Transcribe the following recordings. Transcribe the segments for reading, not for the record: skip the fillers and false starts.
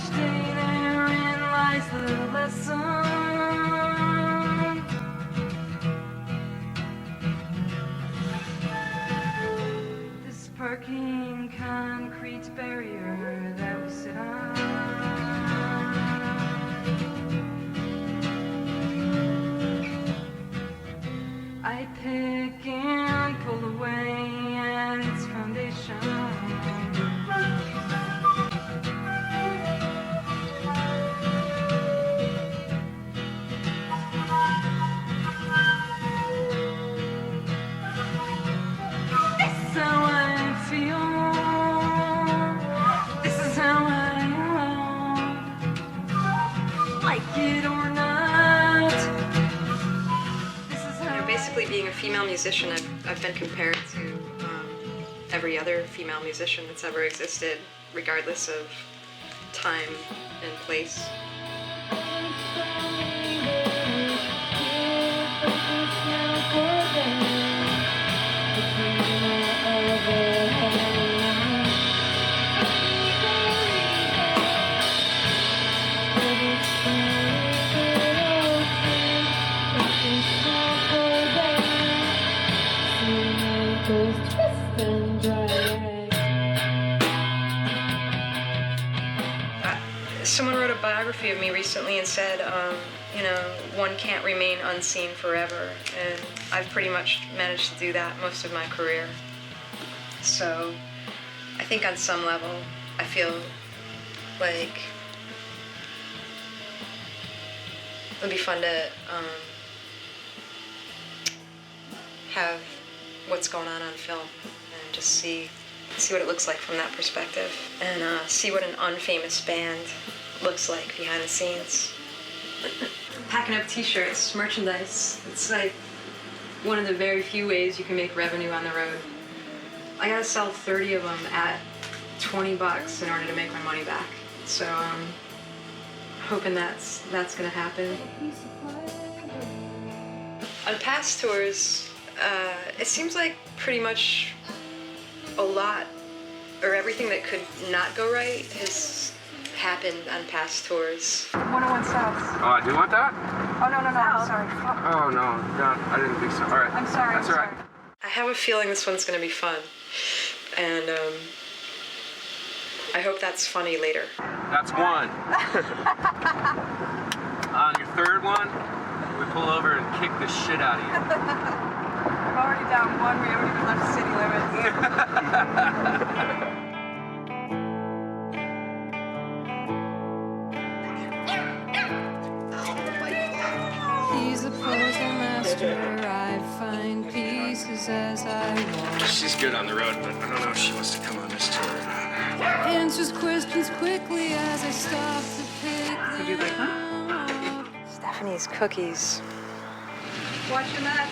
each day therein lies the lesson. This parking concrete barrier that we sit on. I pick and pull away at its foundation. This is how I feel. This is how I love. Like it or not. Basically, being a female musician, I've been compared to every other female musician that's ever existed, regardless of time and place. Someone wrote a biography of me recently and said, you know, one can't remain unseen forever, and I've pretty much managed to do that most of my career. So I think on some level, I feel like it would be fun to have what's going on film and just see what it looks like from that perspective, and see what an unfamous band looks like behind the scenes. Packing up t-shirts, merchandise. It's like one of the very few ways you can make revenue on the road. I gotta sell 30 of them at $20 in order to make my money back. So hoping that's gonna happen. On past tours, it seems like pretty much a lot, or everything that could not go right has happened on past tours. 101 South. Oh, I do want that? Oh, no, I'm sorry. Oh, no, I didn't think so. All right. I'm sorry. That's all right. I have a feeling this one's gonna be fun, and I hope that's funny later. That's one. On your third one, we pull over and kick the shit out of you. I'm already down one. We haven't even left city limits. He's a postmaster. I find pieces as I walk. She's good on the road, but I don't know if she wants to come on this tour or not. Answers questions quickly as I stop to pick them. Did you like that? Stephanie's cookies. Watch your mat.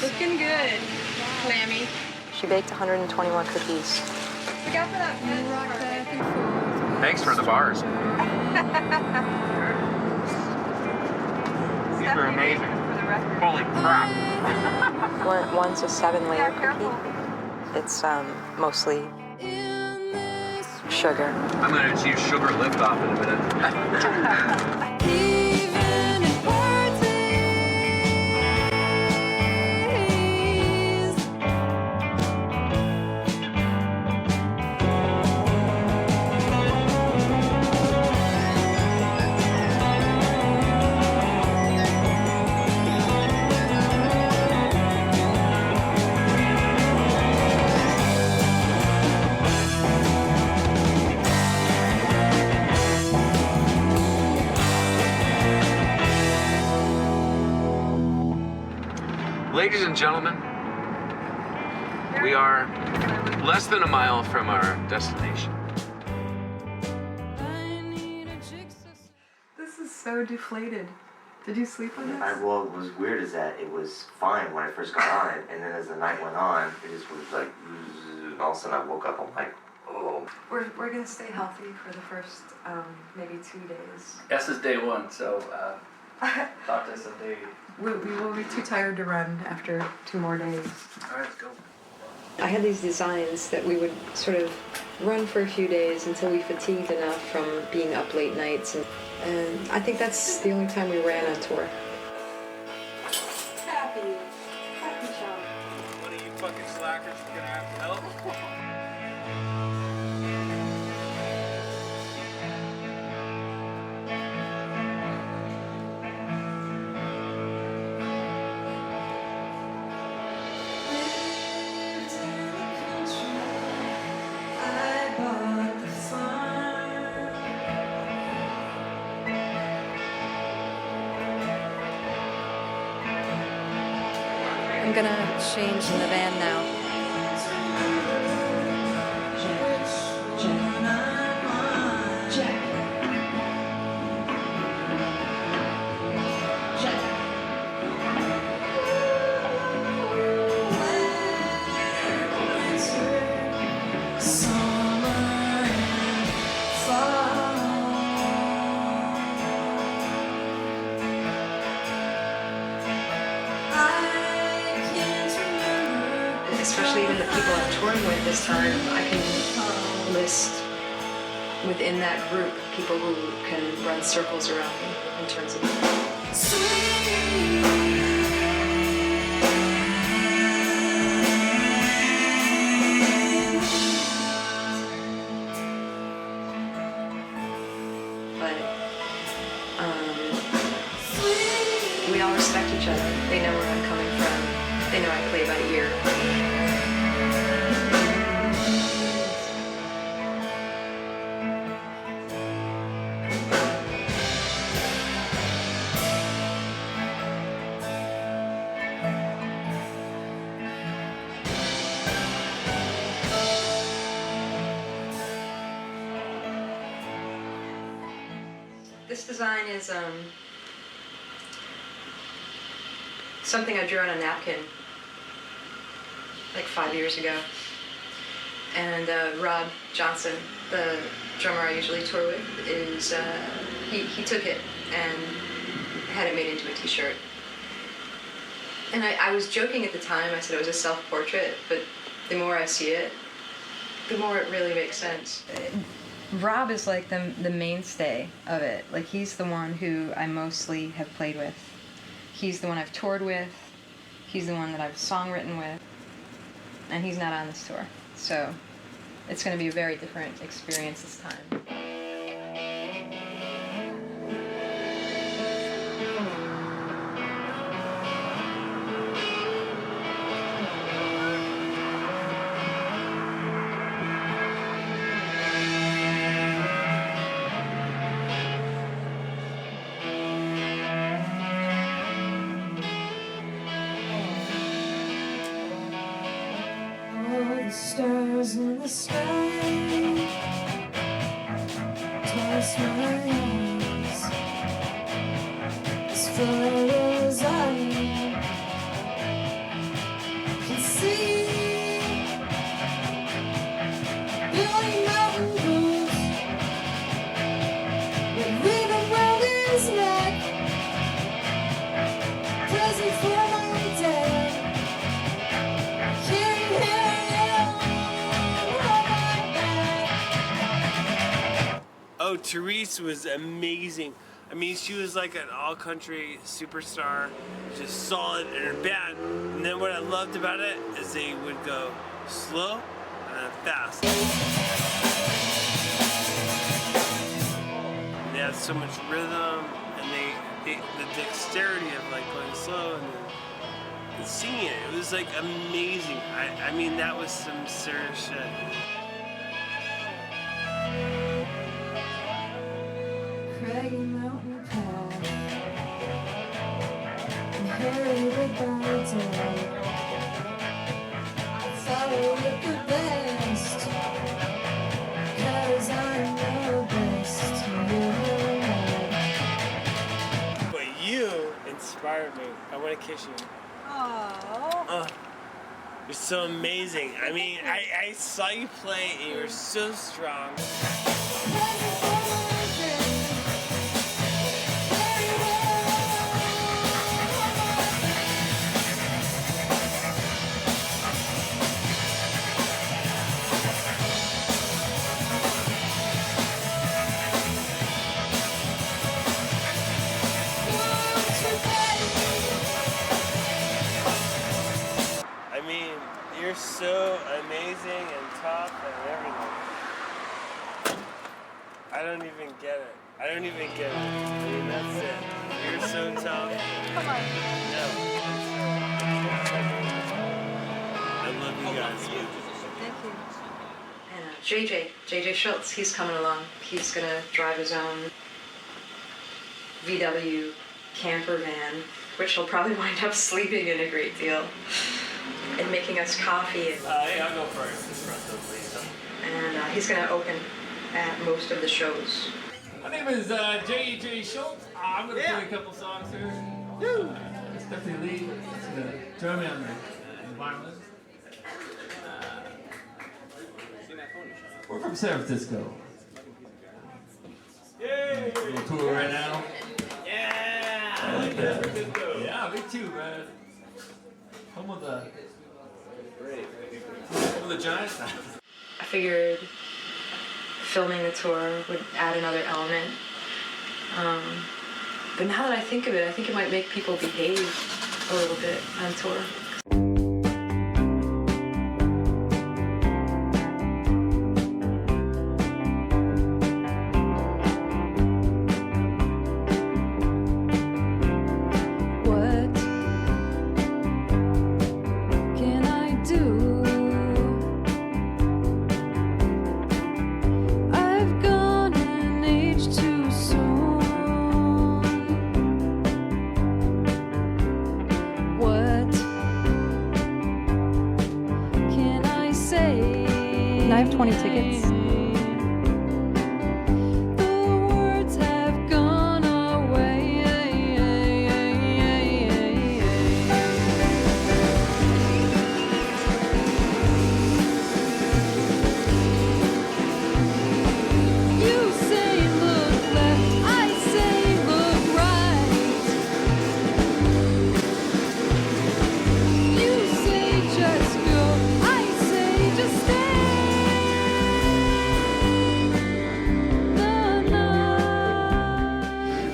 Looking good. Clammy. She baked 121 cookies. Look out for that pen. Thanks for the bars. These are amazing. For the record. Holy crap. One's a 7-layer cookie. It's mostly sugar. I'm going to use sugar lift off in a minute. Even in parties. Ladies and gentlemen, we are less than a mile from our destination. This is so deflated. Did you sleep on this? Well, what was weird is that it was fine when I first got on it, and then as the night went on, it just was like, and all of a sudden I woke up, I'm like, oh. We're gonna stay healthy for the first maybe 2 days. This is day one, so talk to us someday. We will be too tired to run after 2 more days. All right, let's go. I had these designs that we would sort of run for a few days until we fatigued enough from being up late nights. And I think that's the only time we ran on tour. Happy child. One of you fucking slackers is gonna have to help. I'm gonna change in the van now. Especially even the people I'm touring with this time, I can list within that group people who can run circles around me in terms of we all respect each other. They know where I'm coming from. They know I play by ear. This design is something I drew on a napkin like 5 years ago. And Rob Johnson, the drummer I usually tour with, is he took it and had it made into a t-shirt. And I was joking at the time, I said it was a self-portrait, but the more I see it, the more it really makes sense. Rob is like the mainstay of it. Like, he's the one who I mostly have played with. He's the one I've toured with. He's the one that I've songwritten with. And he's not on this tour. So it's going to be a very different experience this time. Stars in the sky, toss my eyes as far as I can see. Billy mountain goes with rhythm round his neck, present for my dad. Oh, Terese was amazing. I mean, she was like an all-country superstar, just solid in her band. And then what I loved about it is they would go slow and then fast. And they had so much rhythm, and the dexterity of like going slow and singing it. It was like amazing. I mean, that was some serious shit. Craggy mountain path, inherited by day. I follow it the best, 'cause I know best. But you inspired me. I want to kiss you. Oh. You're so amazing. I mean, I saw you play and you were so strong. You're so amazing and tough and everything. I don't even get it. I don't even get it. I mean, that's it. You're so tough. Come on. No. I love you guys. Thank you. And JJ Schultz, he's coming along. He's gonna drive his own VW camper van, which he'll probably wind up sleeping in a great deal, and making us coffee. Hey, I'll go first. Espresso, please. And he's gonna open at most of the shows. My name is J.J. Schultz. I'm going to play a couple songs here. Stephanie Lee, the drummer and the violin. We're from San Francisco. Yay! We're tour right now. Yeah! I like that. Yeah, me too, man. Home of the Giants. I figured filming the tour would add another element. But now that I think of it, I think it might make people behave a little bit on tour. What can I do? I've gone an age too soon. What can I say? Can I have 20 tickets? The words have gone away. You say look left, I say look right. You say just go, I say just stay.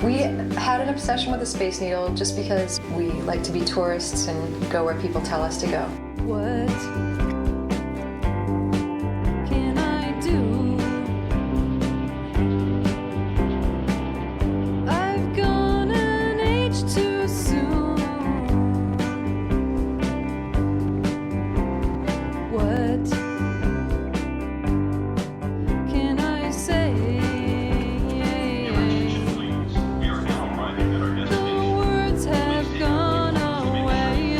We had an obsession with the Space Needle just because we like to be tourists and go where people tell us to go. What can I do? I've gone an age too soon. What can I say? The words have gone away.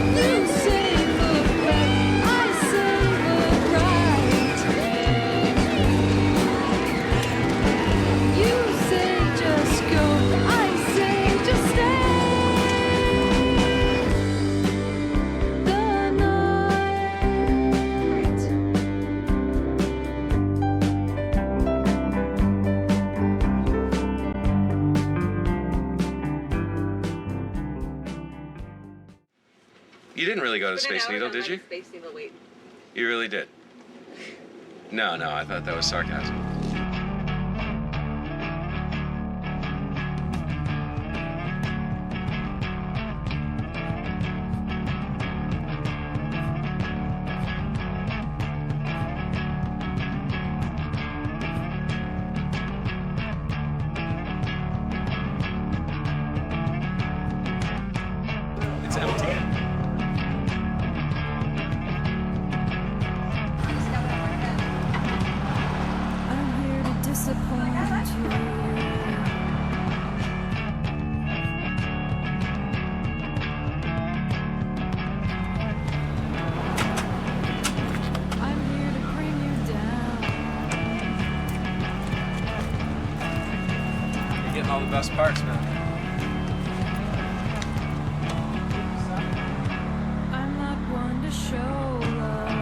You say look left, I say look right. You say just go, I say just stay. The night. You didn't really go to Space Needle, did you? Space Needle, wait. You really did? No, I thought that was sarcasm. It's empty. I'm here to disappoint you. I'm here to bring you down. You're getting all the best parts, man. I'm not one to show love.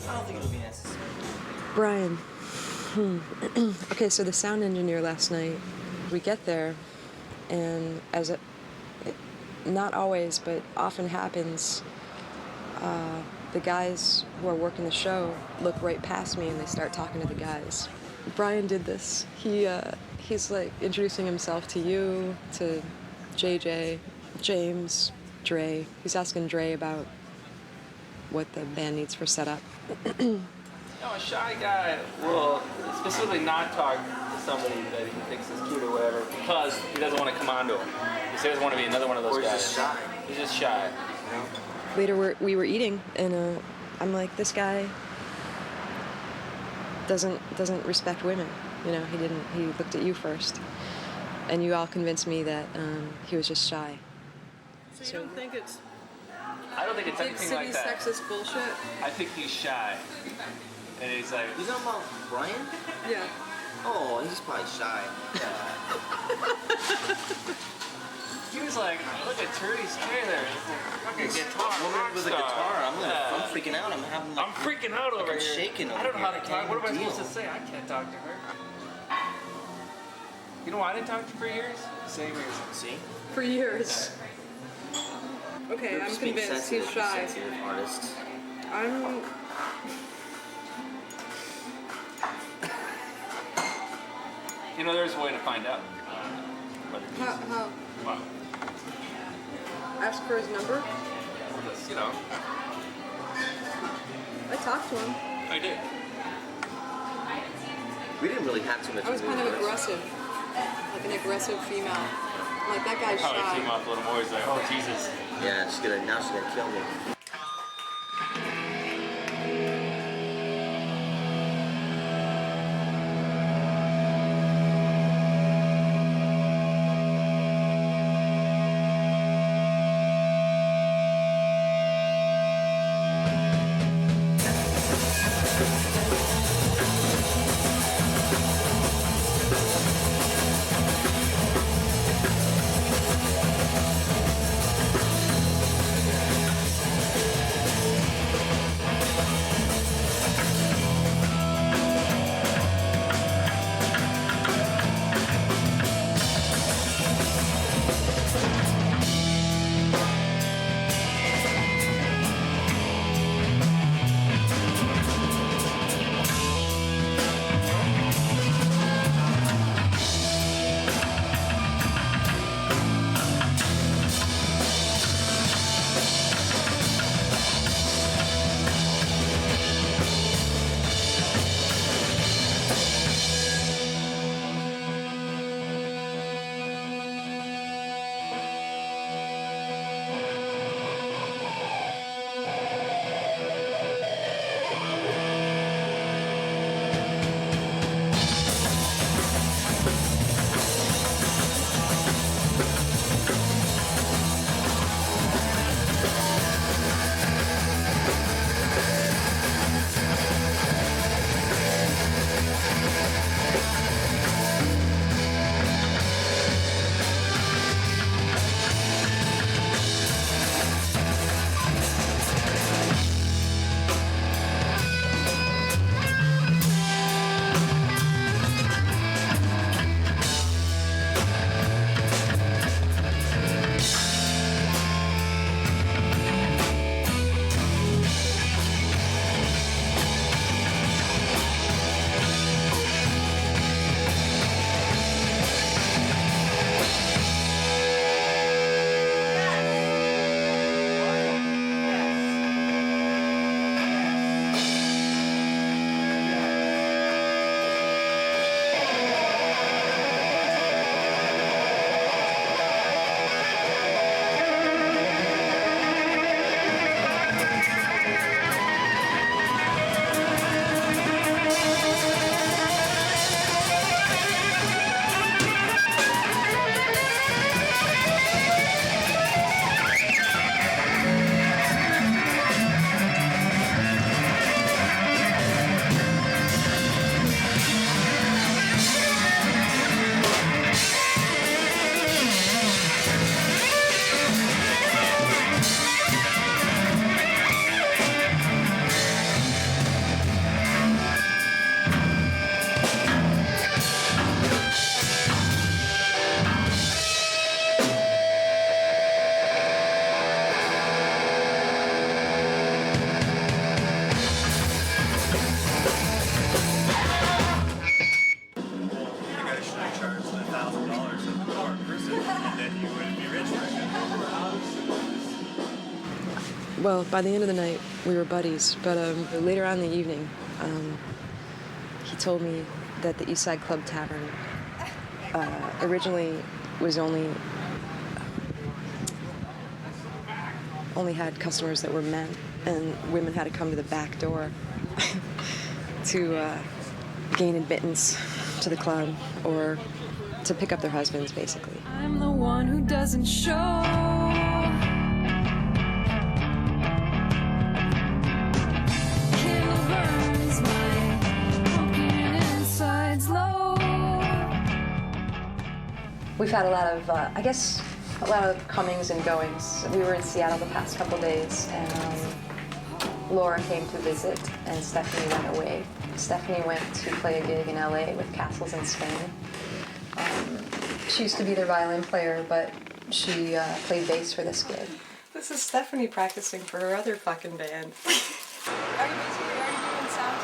I don't think it'll be necessary. Brian. Okay, so the sound engineer last night, we get there, and as it not always, but often happens, the guys who are working the show look right past me and they start talking to the guys. Brian did this. He's like introducing himself to you, to JJ, James, Dre. He's asking Dre about what the band needs for setup. No, a shy guy will specifically not talk to somebody that he thinks is cute or whatever because he doesn't want to come on to him. He doesn't want to be another one of those Or he's guys. just shy. He's just shy. You know? Later, we were eating, and I'm like, this guy doesn't respect women. You know, he looked at you first, and you all convinced me that he was just shy. So you don't think it's I don't think it's big anything city like that. sexist bullshit? I think he's shy. And he's like, You talking about Brian? Yeah. Oh, he's probably shy. he was like, look at Terese Taylor. He's a fucking guitar. Woman with a rock star. guitar. I'm Yeah. freaking out. I'm having like. I'm freaking out over I'm here. shaking I don't know how to over talk. here. What am I Can't supposed to say? I can't talk to her. You know why I didn't talk to you for years? Same reason. See? For years. Okay, I'm convinced he's shy. Sensitive artist. I'm. You know, there's a way to find out. How? Well, Ask for his number? just, you know, I talked to him. I did. We didn't really have too much. I was to kind do of with this. aggressive. Like an aggressive female. Like, that guy's Probably came shy. off a little more. He's like, oh, Jesus. Yeah, now she's gonna kill me. and then you would be rich. Well, by the end of the night, we were buddies, but later on in the evening, he told me that the East Side Club Tavern originally was only had customers that were men, and women had to come to the back door to gain admittance to the club or to pick up their husbands, basically. I'm the one who doesn't show. Candle burns my pumpkin insides low. We've had a lot of, I guess, a lot of comings and goings. We were in Seattle the past couple days, and Laura came to visit, and Stephanie went away. Stephanie went to play a gig in LA with Castles in Spain. She used to be their violin player, but she played bass for this gig. This is Stephanie practicing for her other fucking band. Are you busy? Are you doing sound?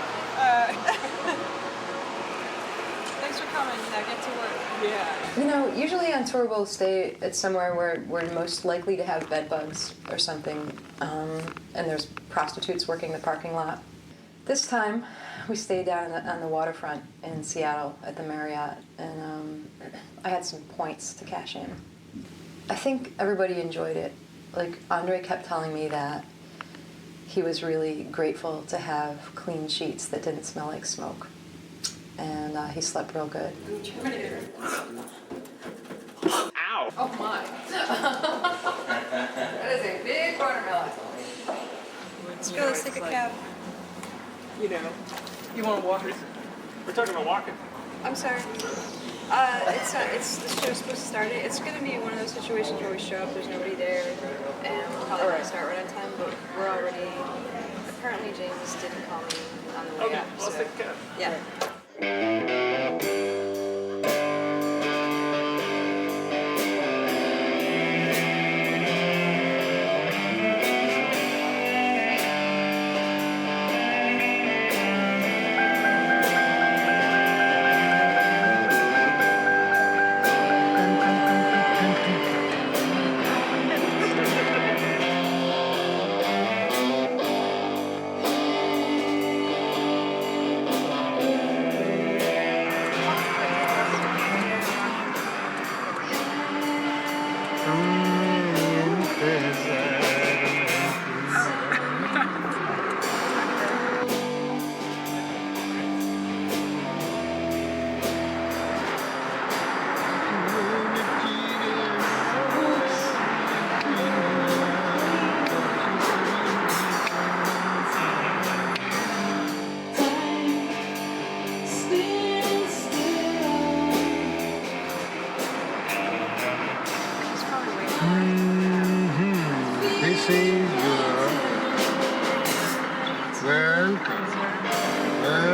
Thanks for coming. Now get to work. Yeah. You know, usually on tour we'll stay at somewhere where we're most likely to have bed bugs or something, and there's prostitutes working the parking lot. This time, we stayed down on the waterfront in Seattle at the Marriott, and I had some points to cash in. I think everybody enjoyed it. Like, André kept telling me that he was really grateful to have clean sheets that didn't smell like smoke. And he slept real good. Ow! Oh my. That is a big watermelon. Let's go, let's take a cab. You know. You want to walk? We're talking about walking. I'm sorry. It's the show's supposed to start. It's gonna be one of those situations where we show up, there's nobody there, and we'll probably gonna start right on time. But we're already. Apparently, James didn't call me on the way Okay, up. let's So take a cab. yeah.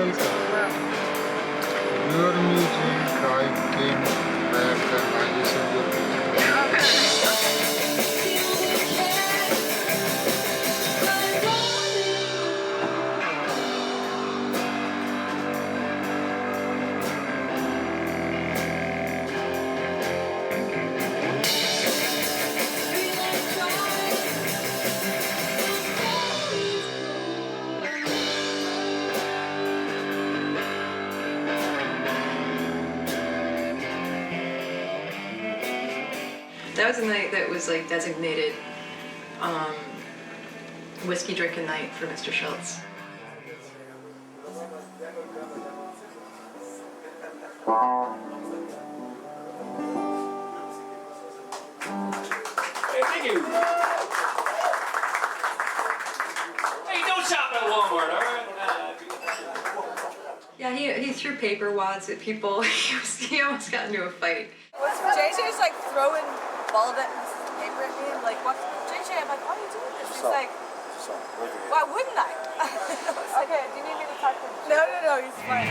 This is welcome. Your music, I came back and I listen to your music. That was a night that was like designated whiskey drinking night for Mr. Schultz. Hey, thank you. Hey, don't shop at Walmart, all right? Yeah, he threw paper wads at people. He almost got into a fight. JJ's like throwing ball paper at me. I'm like, what? JJ, I'm like, why are you doing this? He's like, why wouldn't I? Okay, do you need me to talk to him? No, he's fine.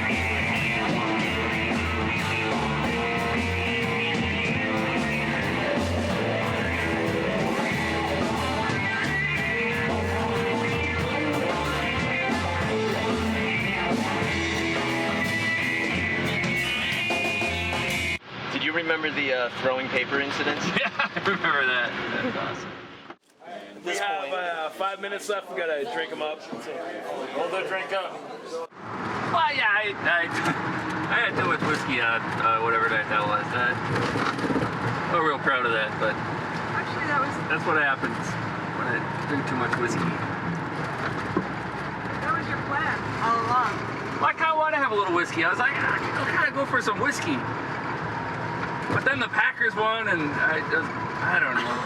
Did you you remember the throwing paper incidents? Yeah, I remember that. That's awesome. We have 5 minutes left. We gotta drink them up. So hold the drink up. Well, yeah, I had to with whiskey on whatever night that was. I'm real proud of that, but Actually, that's what happens when I drink too much whiskey. that was your plan all along. Well, I kind of want to have a little whiskey. I was like, I gotta go for some whiskey. But then the Packers won, and I don't know.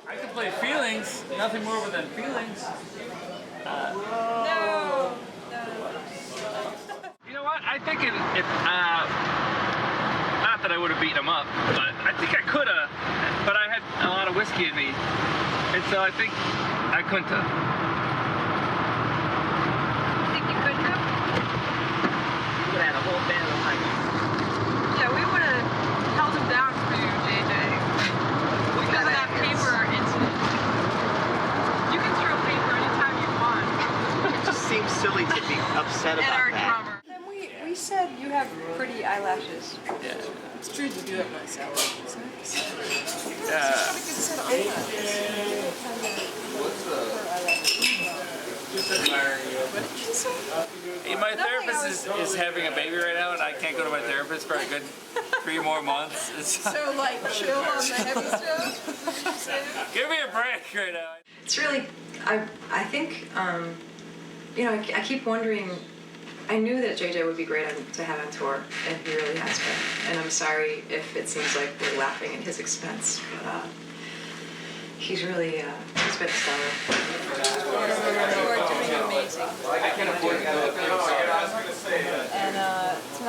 I can play feelings, nothing more than feelings. No. You know what? I think not that I would have beaten him up, but I think I could have. But I had a lot of whiskey in me, and so I think I couldn't have. You think you could have? You would have had a whole band of hikers. Yeah, we would have held him down for you, JJ. Because of that paper incident. You can throw paper anytime you want. It just seems silly to be upset And about our that. drummer. And we said you have pretty eyelashes. Yeah. It's true, you do have nice eyelashes. My therapist is having a baby right now, and I can't go to my therapist for a good 3 more months. So, like, chill on the heavy stuff? Give me a break right now. It's really, I think, you know, I keep wondering. I knew that JJ would be great to have on tour, and he really has been. And I'm sorry if it seems like we're laughing at his expense, but he's really, he's been stellar. You are doing amazing. I can afford to go And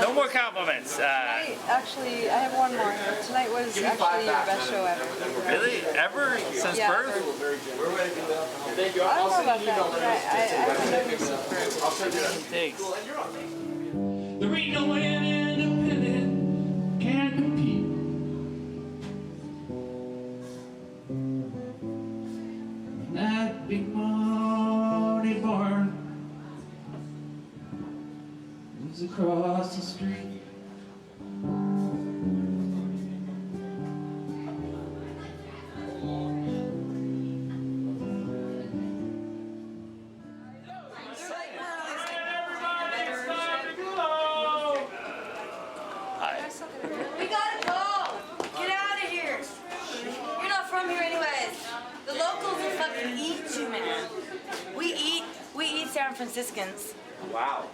no more compliments. tonight, actually, I have one more. Tonight was actually your best show ever. Really? Ever? Since Yeah, birth? I don't know about that, but I know you're super. I'll send you that. Thanks. There ain't no way an independent can compete. That big money barn is across the street. We gotta go! Get out of here! You're not from here anyways. The locals will fucking eat you, man. We eat San Franciscans. Wow.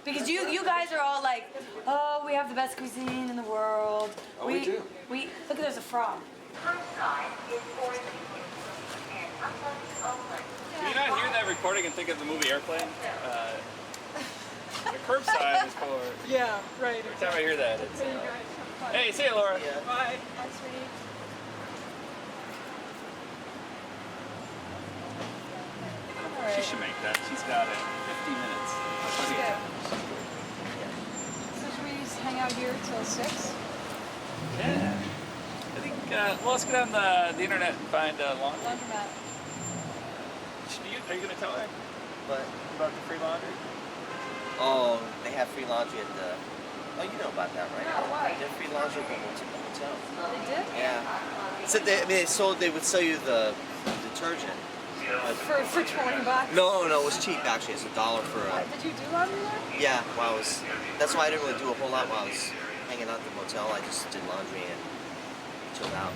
Because you guys are all like, oh, we have the best cuisine in the world. Oh, we do. Look at, there's a frog. Do you not hear that recording and think of the movie Airplane? The curb sign is for... Yeah, right. Every time I hear that, it's... Hey, see you, Laura. Bye. Bye, sweetie. She should make that. She's got it. 15 minutes. Plenty of time. So should we just hang out here till 6? Yeah. I think, well, let's get on the internet and find laundry. Laundromat. Are you going to tell her? But About the free laundry? oh, they have free laundry at the. Oh, you know about that, right? No, what? They have free laundry at the hotel. They did? Yeah. So they would sell you the detergent. For $20? No, it was cheap actually. It's $1 for a. Did you do laundry there? Yeah, while I was. That's why I didn't really do a whole lot while I was hanging out at the motel. I just did laundry and chilled out.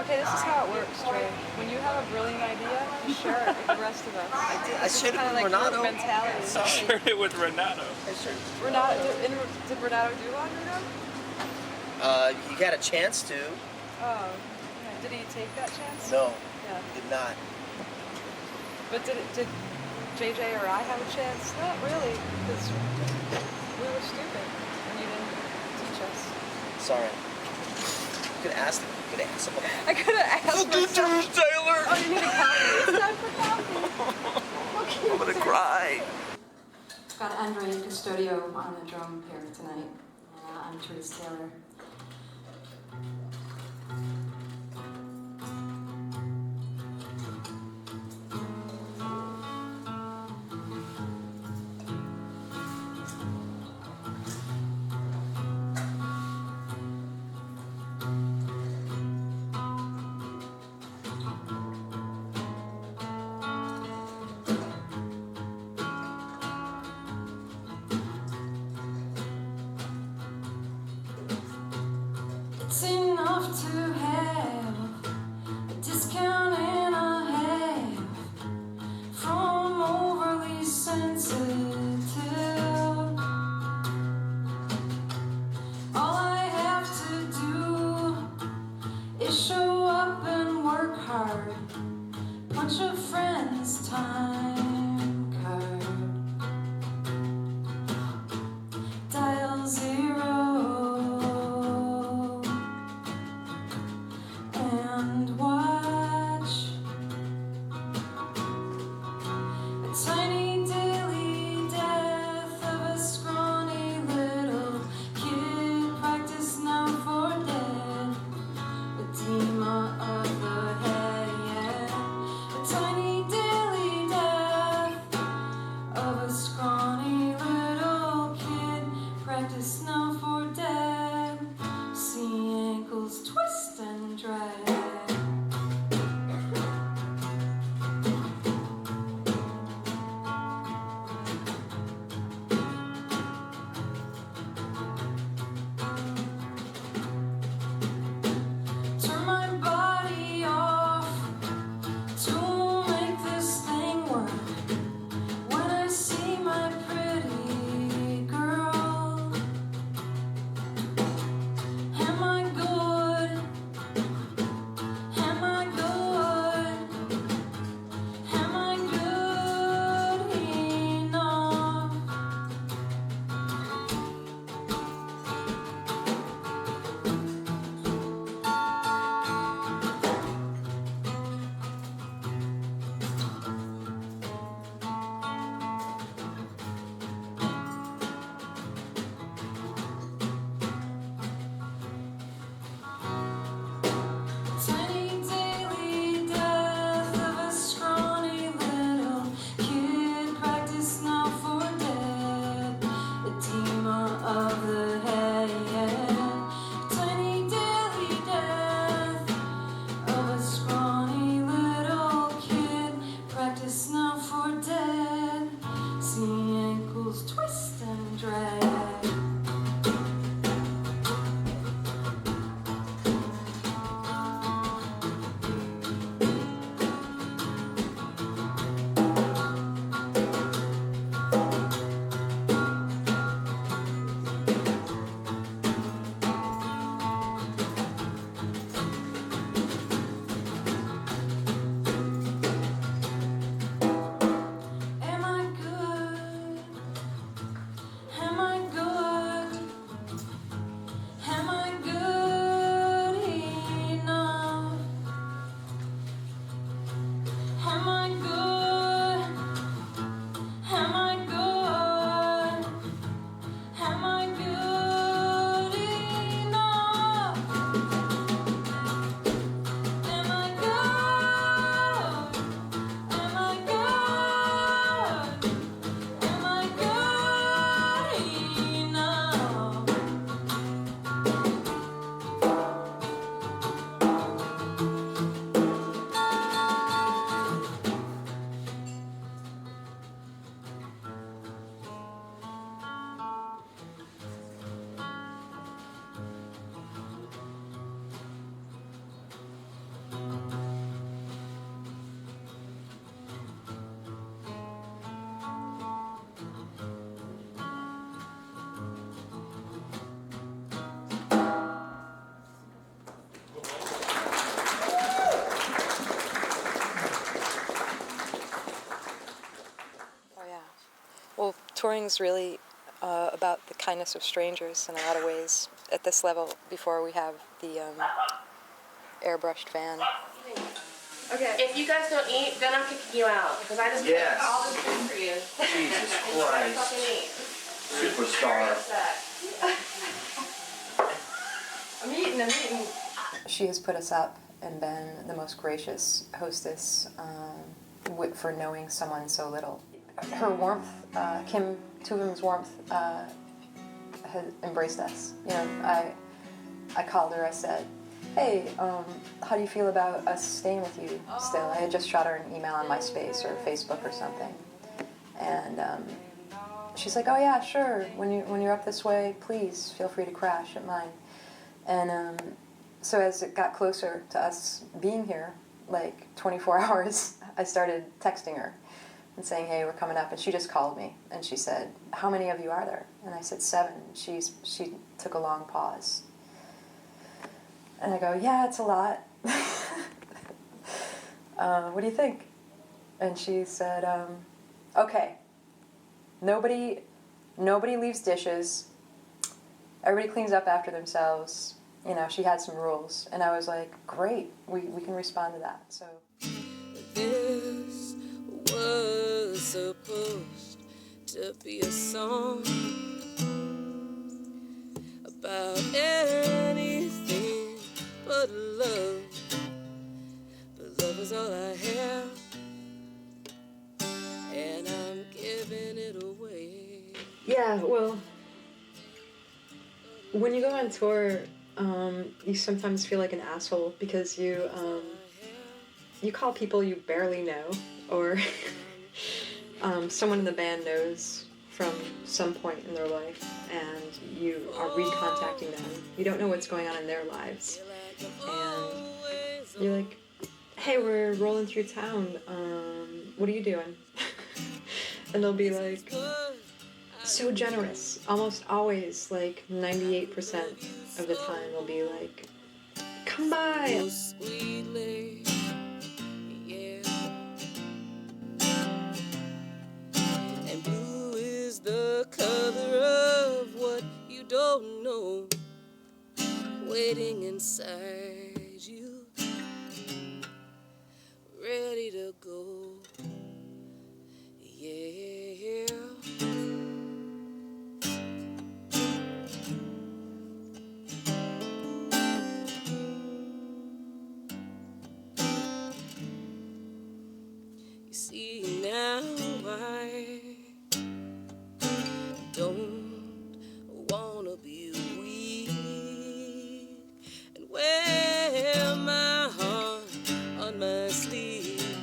Okay, this is how it works, Trey. When you have a brilliant idea, you share it with the rest of us. I shared it Kind of with like Renato. group mentality. Shared it with Renato. Renato, did Renato do laundry though? You got a chance to. Oh, yeah. Did he take that chance? No, Yeah. did not. But did JJ or I have a chance? Not really, because we were stupid and you didn't teach us. Sorry. You could ask them. You could ask someone. I could have asked myself. Taylor. Oh, you need a coffee. It's time for coffee. I'm gonna cry. Got André and Custodio on the drum here tonight. I'm Terese Taylor. enough to have a discount and a half from overly sensitive. All I have to do is show up and work hard. Bunch of friends, time card. Dial 0 and watch a tiny daily death of a scrawny little kid. Practice now for dead. Edema of the head, yeah. A tiny daily death of a scrawny little kid. Practice now for dead. See ankles twist and drag. Turn my body off to make this thing work. When I see my pretty girl, am I good? Am I good? Am I good enough? Tiny daily death of a scrawny little kid. Practice now for dead. Edema of the head, yeah. Tiny daily death of a scrawny little kid. Practice now for dead. See ankles twist and drag. Am I good? Am I good? Am I good enough? Am I good? Am I good? Am I good enough? Am I good? Am I good? Am I good enough? Oh yeah. Well, touring's really about the kindness of strangers in a lot of ways at this level before we have the airbrushed van. Okay. If you guys don't eat, then I'm kicking you out because I just Yes. cooked all this food for you. Jesus And you're gonna Christ. fucking eat. Superstar. I'm eating. She has put us up and been the most gracious hostess for knowing someone so little. Her warmth, Kim Tuvim's warmth, has embraced us. You know, I called her, I said, hey, how do you feel about us staying with you still? I had just shot her an email on MySpace or Facebook or something. And she's like, oh yeah, sure, when you're up this way, please feel free to crash at mine. And So as it got closer to us being here, like 24 hours, I started texting her and saying, hey, we're coming up. And she just called me and she said, how many of you are there? And I said 7. She took a long pause. And I go, yeah, it's a lot. What do you think? And she said, okay, nobody leaves dishes. Everybody cleans up after themselves. You know, she had some rules. And I was like, great, we can respond to that. So This was supposed to be a song about anything but love. But love is all I have, and I'm giving it away. yeah, well, when you go on tour, you sometimes feel like an asshole because you call people you barely know, or someone in the band knows from some point in their life, and you are recontacting them. You don't know what's going on in their lives, and you're like, hey, we're rolling through town, what are you doing? And they'll be like, so generous. Almost always, like 98% of the time, they'll be like, come by. Sweetly, yeah. And blue is the color of what you don't know, waiting inside you, ready to go, yeah. See, now I don't wanna be weak and wear my heart on my sleeve.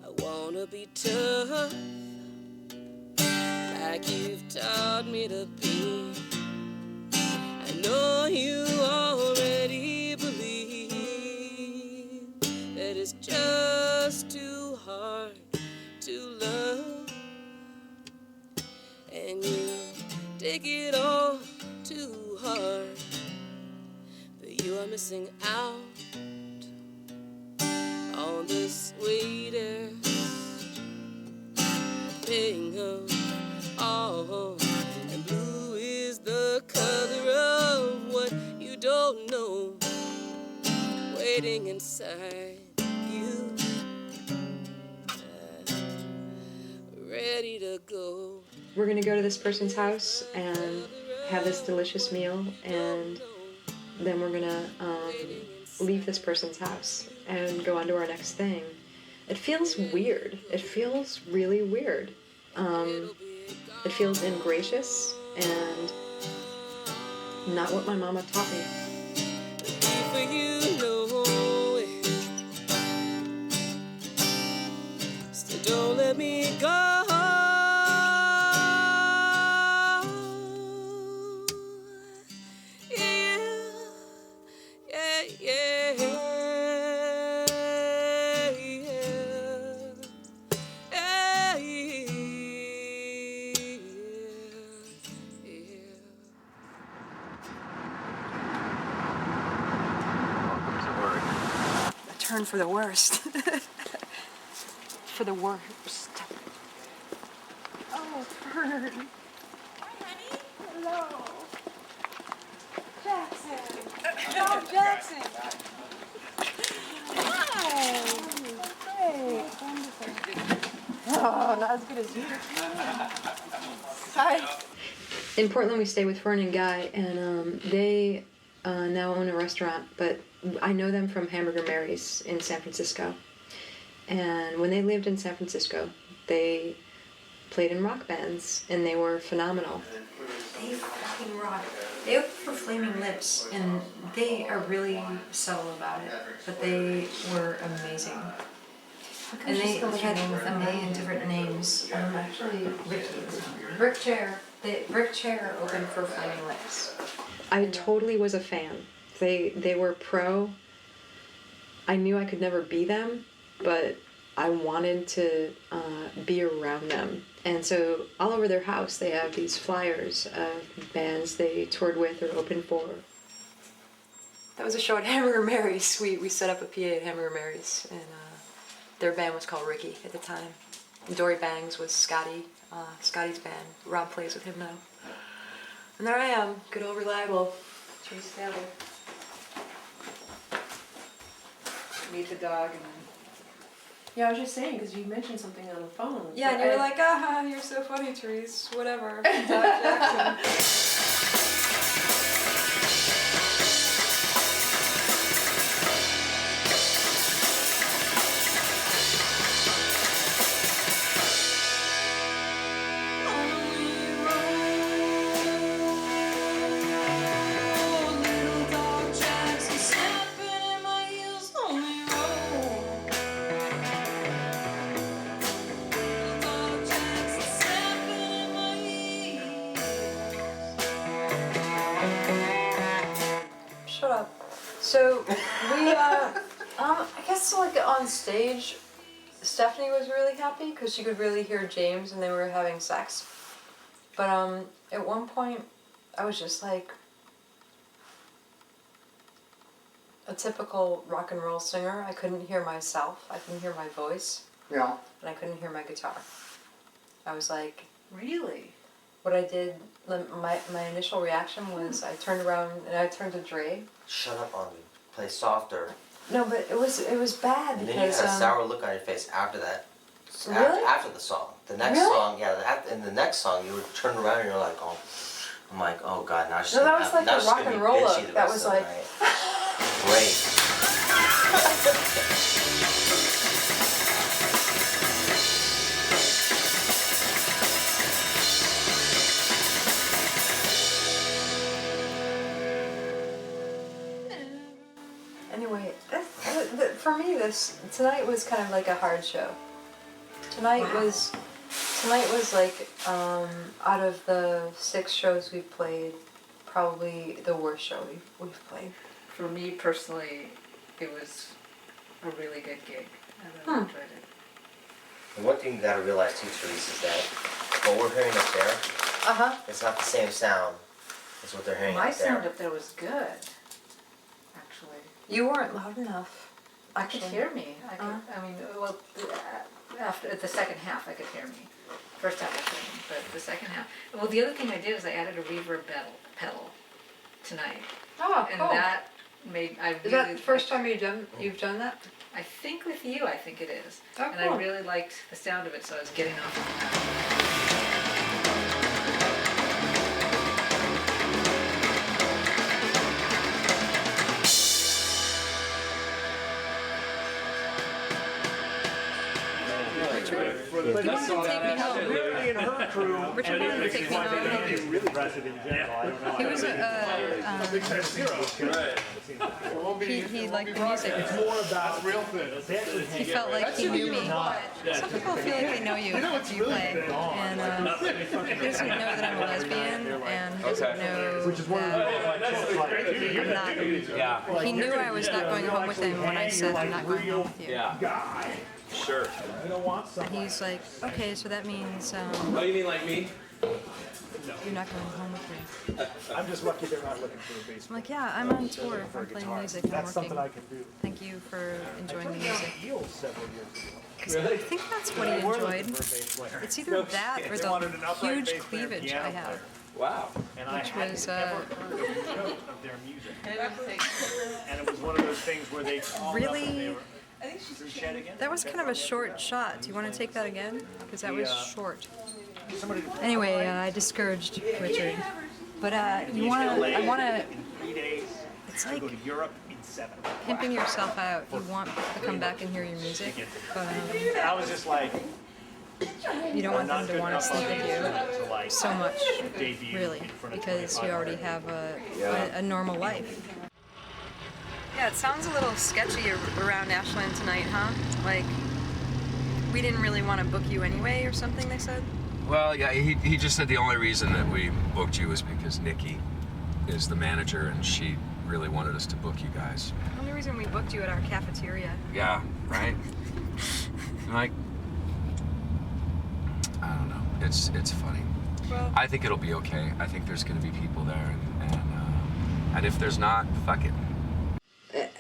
I wanna be tough like you've taught me to be. I know you already believe that it's just too hard to love, and you take it all too hard, but you are missing out on the sweetest thing of all. And blue is the color of what you don't know, waiting inside you, ready to go. We're gonna go to this person's house and have this delicious meal, and then we're gonna leave this person's house and go on to our next thing. It feels weird. It feels really weird. It feels ingracious and not what my mama taught me. For you know it, still don't let me go. Turn for the worst. For the worst. Oh, Fern. Hi, honey. Hello. Jackson. Tom Jackson. Hi. Great. Oh, not as good as you. Hi. In Portland, we stay with Fern and Guy, and they now own a restaurant, but I know them from Hamburger Mary's in San Francisco. And when they lived in San Francisco, they played in rock bands, and they were phenomenal. They fucking rock. They opened for Flaming Lips, and they are really subtle about it, but they were amazing. And they had a million different names. Actually, Brick Chair. Brick Chair opened for Flaming Lips. I totally was a fan They were pro. I knew I could never be them, but I wanted to be around them. And so all over their house, they have these flyers of bands they toured with or opened for. That was a show at Hamburger Mary's. We set up a PA at Hamburger Mary's, and their band was called Ricky at the time. And Dory Bangs was Scotty's band. Rob plays with him now. And there I am, good old reliable Terese Taylor. Meet the dog and then... Yeah, I was just saying, because you mentioned something on the phone. Yeah, and you were like, aha, you're so funny, Terese, whatever. Doc Jackson. Shut up. So we, I guess like on stage, Stephanie was really happy because she could really hear James and they were having sex. But at one point, I was just like a typical rock and roll singer. I couldn't hear myself. I couldn't hear my voice. Yeah. And I couldn't hear my guitar. I was like, really? What I did, my initial reaction was I turned around and I turned to Dre. Shut up on me. Play softer. No, but it was bad And because. then you had a sour look on your face after that. Really? After the song. The next Really? song, yeah. In the next song, you would turn around and you're like, oh. I'm like, oh god, now she's No, that gonna was have, like now a she's rock gonna and be roll bitchy look. the That rest was of the like. night. Great. Anyway, for me, tonight was kind of like a hard show. Tonight was like out of the 6 shows we've played, probably the worst show we've played. For me personally, it was a really good gig. I really enjoyed it. And one thing you gotta realize too, Terese, is that what we're hearing up there, it's not the same sound as what they're hearing My up there. sound up there was good, actually. You weren't loud enough. I could hear me. I could. I mean, well, after the second half, I could hear me. First half I couldn't, but the second half. Well, the other thing I did was I added a reverb pedal tonight. Oh, and cool. that made Is that the first time you've done that? I think with you, I think it is. Oh, and cool. I really liked the sound of it, so I was getting off of that. That's all that shit. Literally in her crew. Richard wanted to take me home. Really impressive in general. I don't know. He was he liked the music. It's more about real things. He felt like he knew me. Some people feel like they know you after you play, and he doesn't know that I'm a lesbian, and he doesn't know that I'm not. He knew I was not going home with him when I said I'm not going home with you. Yeah. Sure. And he's like, okay, so that means Oh, you mean like me? you're not going home with me. I'm just lucky they're not looking for a bass. I'm like, yeah, I'm on tour. I'm playing music. I'm That's working. something I can do. Thank you for enjoying the I music. healed several years ago. 'Cause I think that's what he enjoyed. It's either that or the huge cleavage I have. Wow. And I Which had was, never heard a note of their music. And it was one of those things where they called up and they Really? were... Shed again? That was kind of a short shot. Do you want to take that again? Because that was short. Somebody Anyway, I discouraged Richard. But I want to. in 3 days. It's like go to Europe in 7. pimping yourself out. You want to come back and hear your music, but I was just like, you don't want them to want to sleep with you so much, really, because you already have a normal life. Yeah, it sounds a little sketchy around Ashland tonight, huh? Like, we didn't really want to book you anyway or something, they said? Well, yeah, he just said the only reason that we booked you was because Nikki is the manager and she really wanted us to book you guys. The only reason we booked you at our cafeteria. Yeah, right? Like, I don't know. It's funny. Well, I think it'll be okay. I think there's going to be people there, and if there's not, fuck it.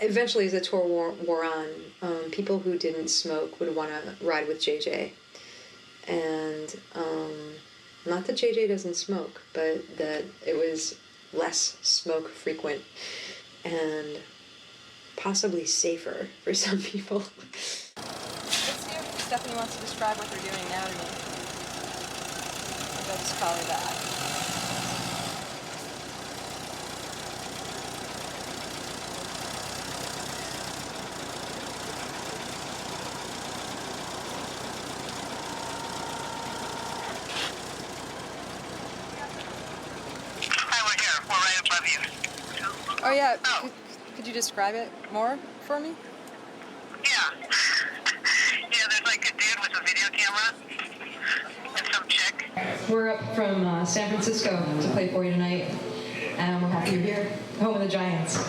Eventually, as the tour wore on, people who didn't smoke would want to ride with JJ. And not that JJ doesn't smoke, but that it was less smoke frequent and possibly safer for some people. let's see if Stephanie wants to describe what they're doing now to me. Maybe I'll just call her that. Oh yeah, could you describe it more for me? Yeah. Yeah, there's like a dude with a video camera and some chick. We're up from San Francisco to play for you tonight, and we're happy you're here. Home of the Giants.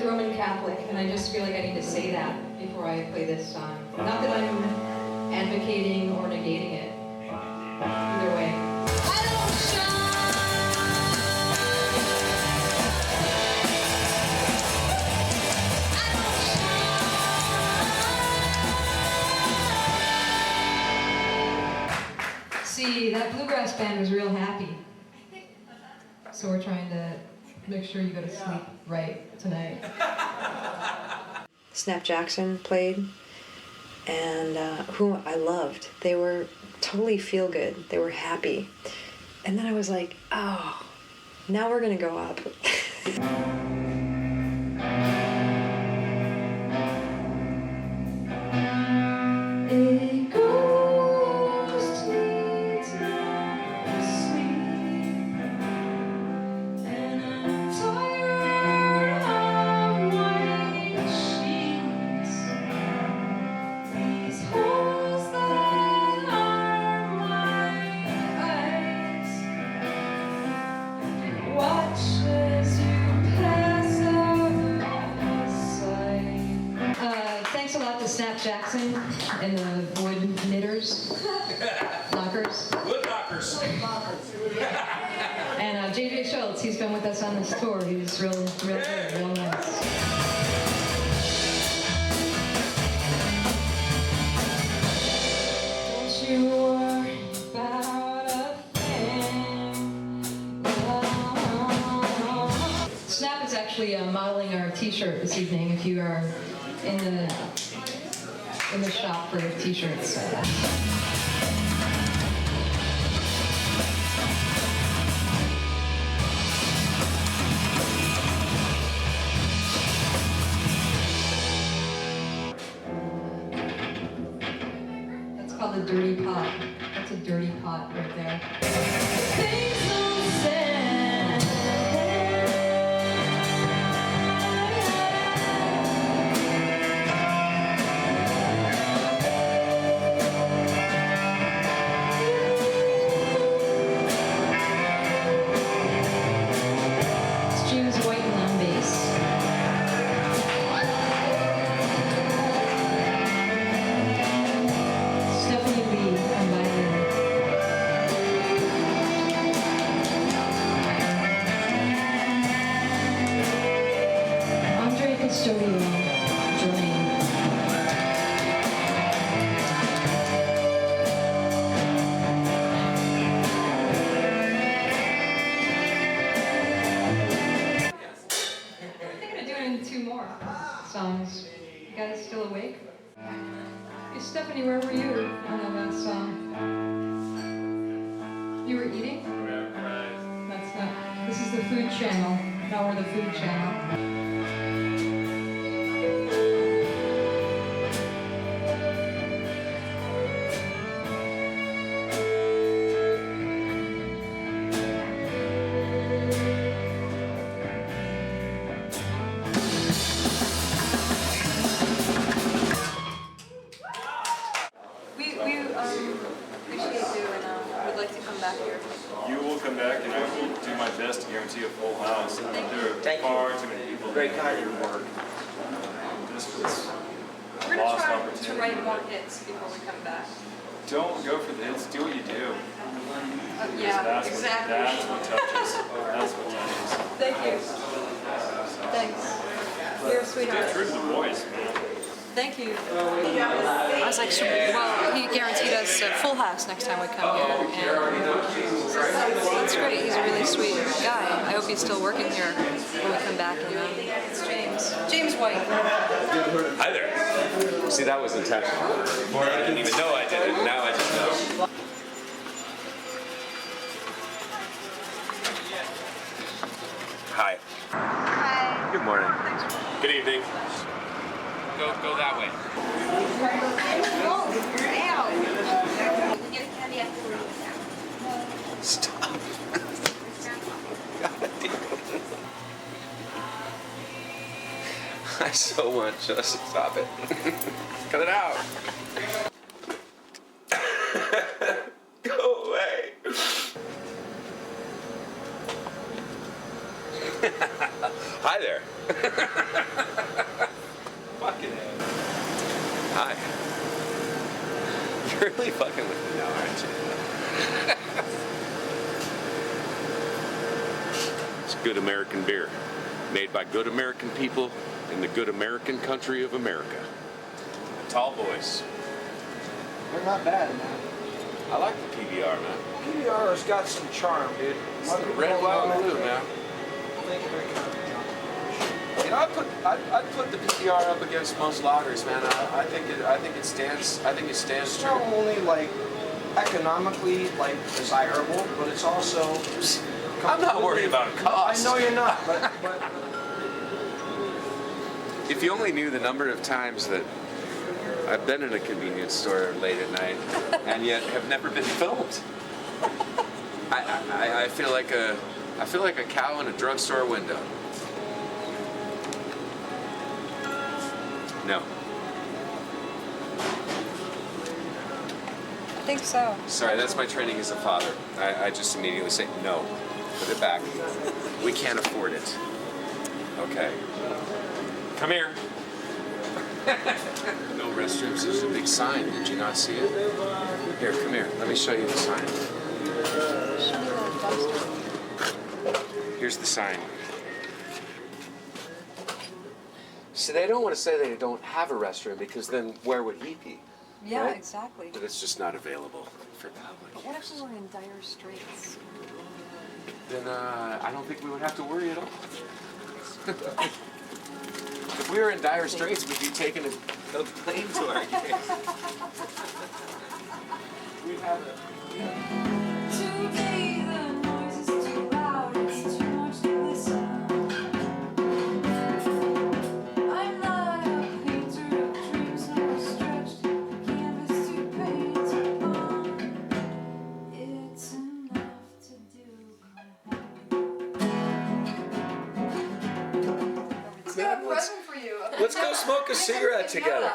Roman Catholic, and I just feel like I need to say that before I play this song. Not that I'm advocating or negating it. Either way. See, that bluegrass band was real happy. So we're trying to make sure you go to sleep right tonight. Snap Jackson played, and who I loved. They were totally feel good. They were happy. And then I was like, oh, now we're gonna go up. Snap Jackson and the wood knitters, knockers. Wood knockers. And JJ Schultz, he's been with us on this tour. He's real good, real nice. Don't you worry about a thing. Snap is actually modeling our t-shirt this evening if you are in the shop for t-shirts. That's called a dirty pot. That's a dirty pot right there. Custodio, songs. You guys still awake? Hey, Stephanie, where were you on the last song? You were eating? That's not. This is the food channel. Now we're the food channel. back here. You will come back, and I will do my best to guarantee a full house. There are far too many people that do your work. This was We're gonna lost try opportunity. to write more hits before we come back. Don't go for the hits. Do what you do. Yeah, That's exactly. That's what touches. That's what touches. Thank you. Thanks. You're a sweetheart. Stay true to the voice, man. Thank you. I was like, well, he guaranteed us a full house next time we come here. And that's great. He's a really sweet guy. I hope he's still working here when we come back. And it's James. James White. Hi there. See, that was intentional. Before I didn't even know I did it. Now I just know. Hi. Hi. Good morning. Good evening. Go that way. Get a candy after. Stop. God damn. I so want just to stop it. Cut it out. Go away. Hi there. Fucking hell. Hi. You're really fucking with me now, aren't you? It's good American beer, made by good American people in the good American country of America. Tall boys. They're not bad, man. I like the PBR, man. PBR's got some charm, dude. It's the red, white, and blue, man. Thank you very much. You know, I'd put the PBR up against most lagers, man. I think it stands It's true. not only like economically like desirable, but it's also. I'm not worried about cost. I know you're not, but if you only knew the number of times that I've been in a convenience store late at night and yet have never been filmed. I feel like a cow in a drugstore window. No. I think so. Sorry, that's my training as a father. I just immediately say, no, put it back. We can't afford it. Okay. Come here. No restrooms. There's a big sign. Did you not see it? Here, come here. Let me show you the sign. Here's the sign. So they don't want to say they don't have a restroom because then where would he pee? Yeah, right? exactly. But it's just not available for public. But what if we were in dire straits? Then I don't think we would have to worry at all. If we were in dire straits, we'd be taking a plane to our game. We'd have Today the noise is too loud, it's too much to listen. I'm not a painter of dreams, never stretched the canvas to paint upon. It's enough to do. Man, Present for you. let's go smoke a cigarette together.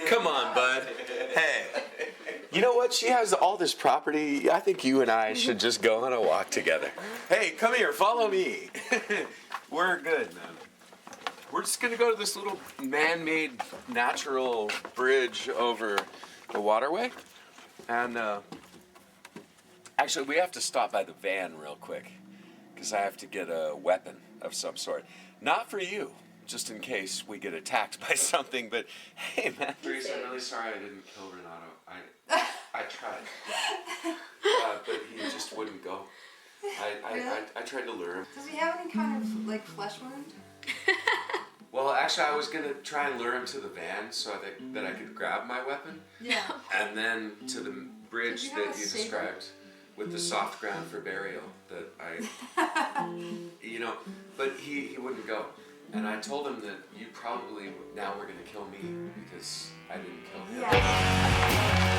Come on, bud. Hey. You know what? She has all this property. I think you and I should just go on a walk together. Hey, come here. Follow me. We're good, man. We're just going to go to this little man-made natural bridge over the waterway. And actually, we have to stop by the van real quick because I have to get a weapon of some sort. Not for you, just in case we get attacked by something. But hey, man, Terese, I'm really sorry I didn't kill Renato. I tried, but he just wouldn't go. I tried to lure him. Does he have any kind of like flesh wound? Well, actually, I was gonna try and lure him to the van so that I could grab my weapon. Yeah. And then to the bridge Does he have that a you saber? described with the soft ground for burial that I, but he wouldn't go. And I told him that you probably now were gonna kill me because I didn't kill him. Yeah.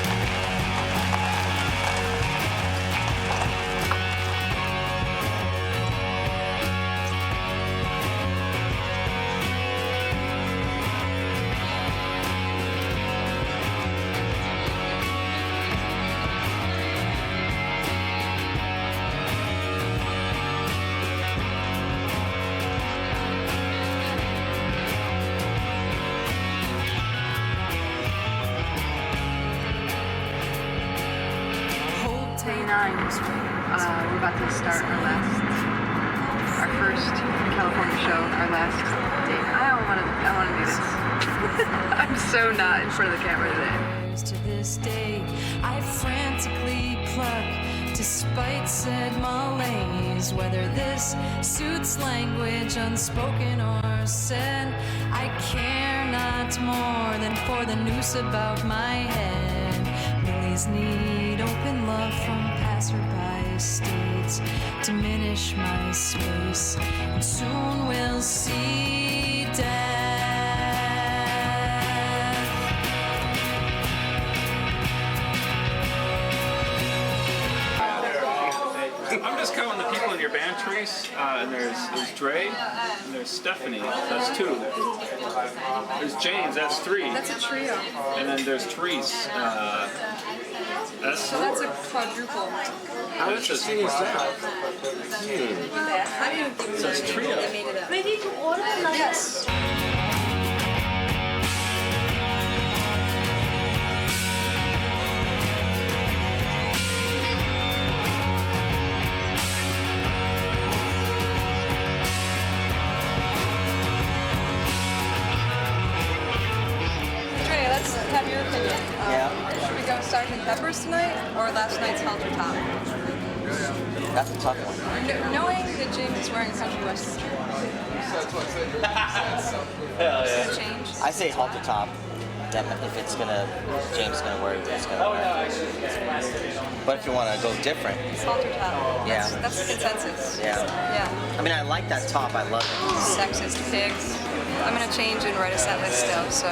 29. We're about to start our first California show, our last date. I want to do this. I'm so not in front of the camera today. To this day, I frantically pluck despite said malaise. Whether this suits language unspoken or said, I care not more than for the noose about my head. Millies need open love from passerby states, diminish my space, and soon we'll see death. I'm just counting the people in your band, Terese, and there's Dre, and there's Stephanie, that's 2. There's James, that's 3. That's a trio. And then there's Terese, that's 4. So that's a quadruple. How did you say that? I didn't give So it's it trio. They made it up. Ready to order like Yes. Trey, let's have your opinion. Should we go Sgt. Pepper's tonight or last night's Halter Top? That's a tough one. Knowing that James is wearing a country western shirt. Hell Does it change? I say halter top. Then if it's gonna, James is gonna wear it, he's gonna wear it. But if you want to go different, It's Halter Top. Yeah. That's the consensus. yeah. Yeah. I mean, I like that top. I love it. Sexist pigs. I'm gonna change and write a set list still, so.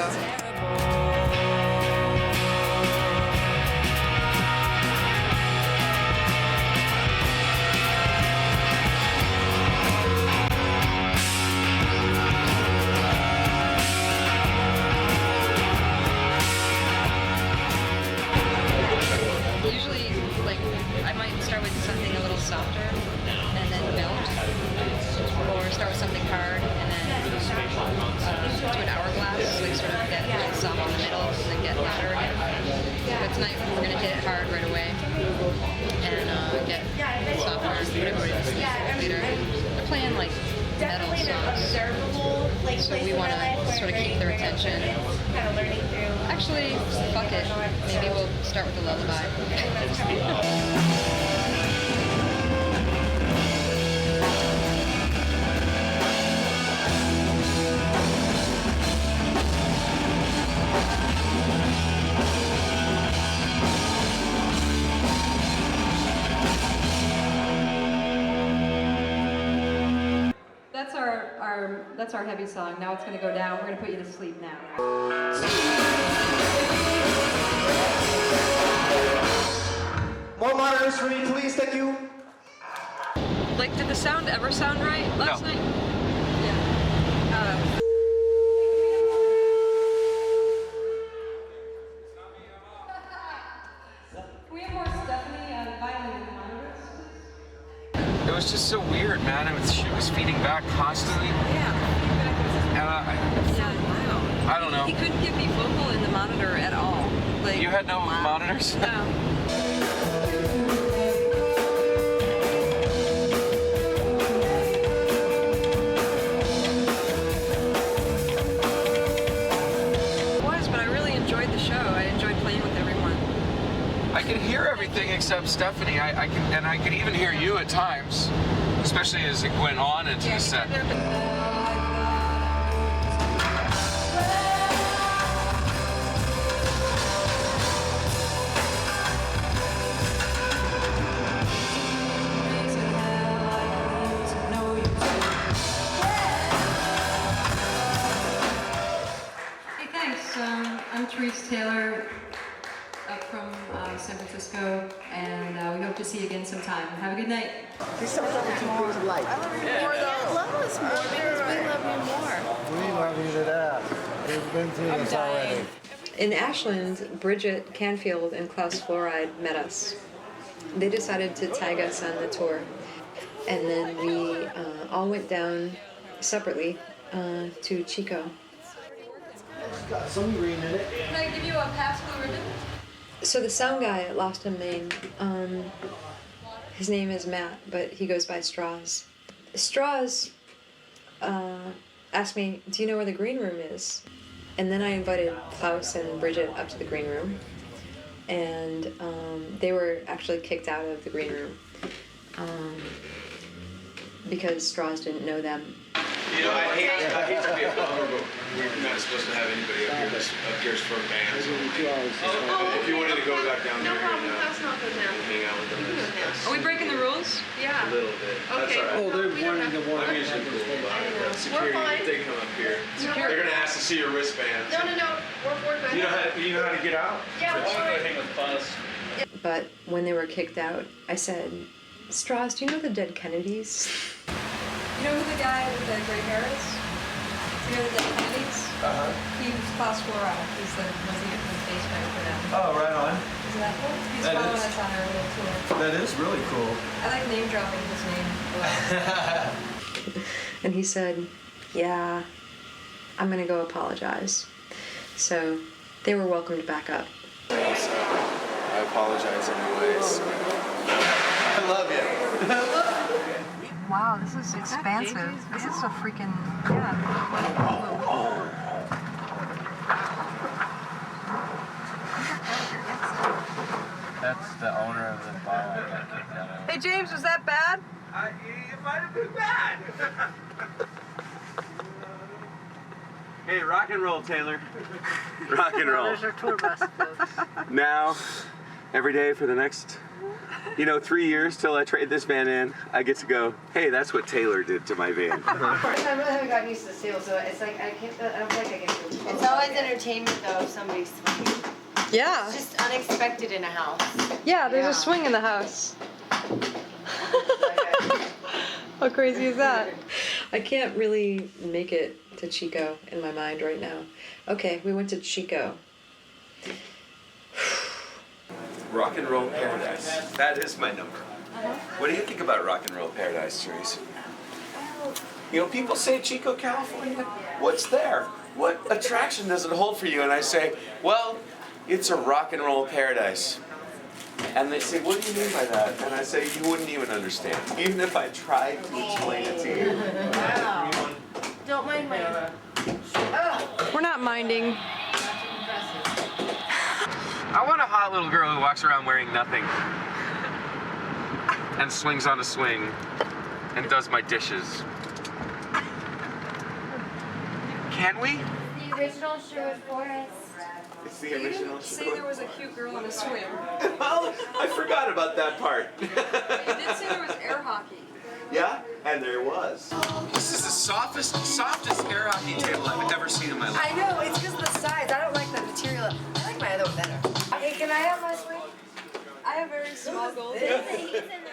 Usually, like, I might start with something a little softer and then build, or start with something hard and then do an hourglass, like sort of get really soft in the middle and then get louder again. But tonight we're gonna hit it hard right away and get softer, put everybody to sleep later. They're playing like metal songs, so we want to sort of keep their attention. Actually, fuck it. Maybe we'll start with a lullaby. That's our heavy song. Now it's gonna go down. We're gonna put you to sleep now. More monitors for me, please. Thank you. Like, did the sound ever sound right last night? Yeah. Can we have more Stephanie on violin monitors? It was just so weird, man. She was feeding back constantly. Yeah. And I don't know. He couldn't give me vocal in the monitor at all. Like, You had no monitors? No. But I really enjoyed the show. I enjoyed playing with everyone. I can hear everything except Stephanie. I can even hear you at times, especially as it went on into the set. Hey, thanks. I'm Terese Taylor, up from San Francisco, and we hope to see you again sometime. Have a good night. Love us more because we love you more. We love you to death. We've been through this already. In Ashland, Bridget Canfield and Klaus Floride met us. They decided to tag us on the tour. And then we all went down separately to Chico. Got some green in it. Can I give you a pass blue ribbon? So the sound guy at Lost in Maine, his name is Matt, but he goes by Straws. Straws asked me, do you know where the green room is? And then I invited Klaus and Bridget up to the green room, and they were actually kicked out of the green room because Straws didn't know them. You know, I hate to be a bummer, but we're not supposed to have anybody up here for a band. So if you wanted to go back down there and hang out with them, Are we breaking the rules? Yeah. a little bit. Okay. That's all right. Oh, they're wanting to I'm usually cool about it, but security, if they come up here, they're gonna ask to see your wristbands. No. We're good. You know how to get out? Yeah, we're I fine. hang with Buzz. But when they were kicked out, I said, Straws, do you know the dead Kennedys? You know who the guy with the gray hair is? Do you know the dead Kennedys? He was class 4 out. He's the bass player for them. Oh, right on. Isn't that cool? He's That following is. us on our little tour. That is really cool. I like name dropping his name a lot. And he said, yeah, I'm gonna go apologize. So they were welcomed back up. So, I apologize anyways. I love you. Wow, this is expansive. This is so freaking, That's the owner of the bar I got kicked out of. Hey James, was that bad? It might have been bad. Hey, rock and roll, Taylor. Rock and roll. There's our tour bus, folks. Now, every day for the next, 3 years till I trade this van in, I get to go, hey, that's what Taylor did to my van. I really haven't gotten used to this table, so it's like I don't feel like I get to. It's always entertainment though if somebody's swinging. Yeah. It's just unexpected in a house. Yeah, there's a swing in the house. How crazy is that? I can't really make it to Chico in my mind right now. Okay, we went to Chico. Rock and Roll Paradise. That is my number. What do you think about Rock and Roll Paradise, Terese? People say Chico, California. What's there? What attraction does it hold for you? And I say, well, it's a rock and roll paradise. And they say, what do you mean by that? And I say, you wouldn't even understand, even if I tried to explain it to you. Wow. Don't mind my. We're not minding. I want a hot little girl who walks around wearing nothing and swings on a swing and does my dishes. Can we? The original Sherwood Forest. It's the original Say there was a cute girl on a swim. Well, I forgot about that part. You did say there was air hockey. Yeah, and there was. This is the softest air hockey table I've ever seen in my life. I know, it's because of the size. I don't like the material. I like my other one better. Hey, can I have my swing? I have very small goals.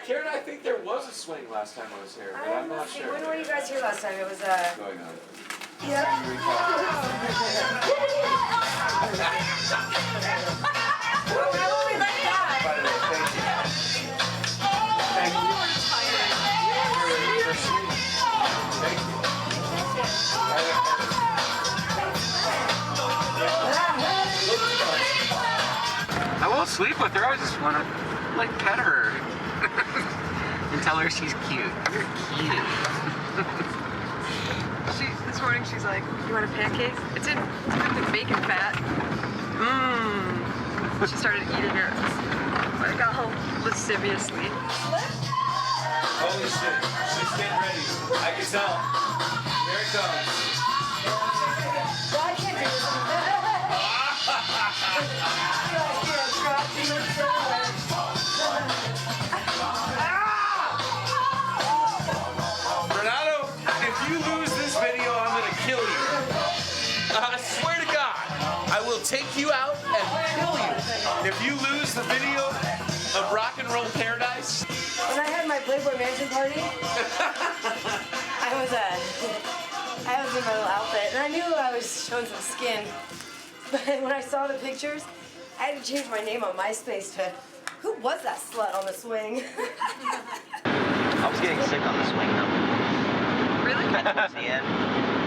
Karen, I think there was a swing last time I was here, but I'm not sure. When were you guys here last time? It was Going on. Yeah. By the way, thank you. Thank you. You're sweet. Thank you. I won't sleep with her. I just want to, pet her and tell her she's cute. You're cute. This morning she's like, you want a pancake? It's in the bacon fat. Mmm. She started eating it like all lasciviously. Holy shit, she's getting ready. I can tell. Here it comes. Well, I can't do this. Renato, if you lose this video, I'm gonna kill you. I swear to God, I will take you out and kill you if you lose the video of Rock and Roll Paradise. When I had my Playboy Mansion party, I was in my little outfit, and I knew I was showing some skin. But when I saw the pictures, I had to change my name on MySpace to, who was that slut on the swing? I was getting sick on the swing though. Really? Towards the end.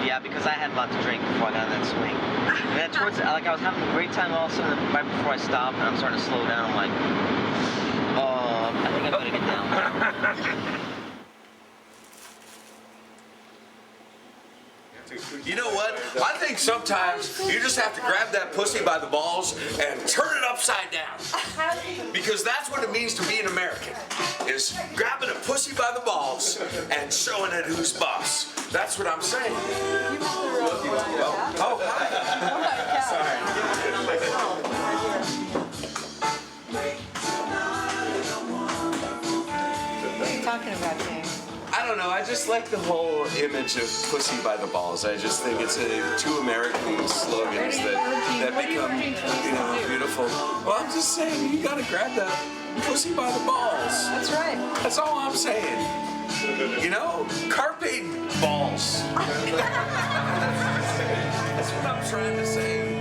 Yeah, Yeah, because I had a lot to drink before I got on that swing. And then towards, like, I was having a great time all of a sudden, right before I stopped, and I'm starting to slow down, I'm like, oh, I think I'm gonna get down. You know what? I think sometimes you just have to grab that pussy by the balls and turn it upside down. Because that's what it means to be an American, is grabbing a pussy by the balls and showing it who's boss. That's what I'm saying. Oh, hi. Sorry. What are you talking about, James? I don't know, I just like the whole image of pussy by the balls. I just think it's two American slogans that become, beautiful. Well, I'm just saying, you gotta grab that pussy by the balls. That's right. That's all I'm saying. Carpe balls. That's what I'm trying to say.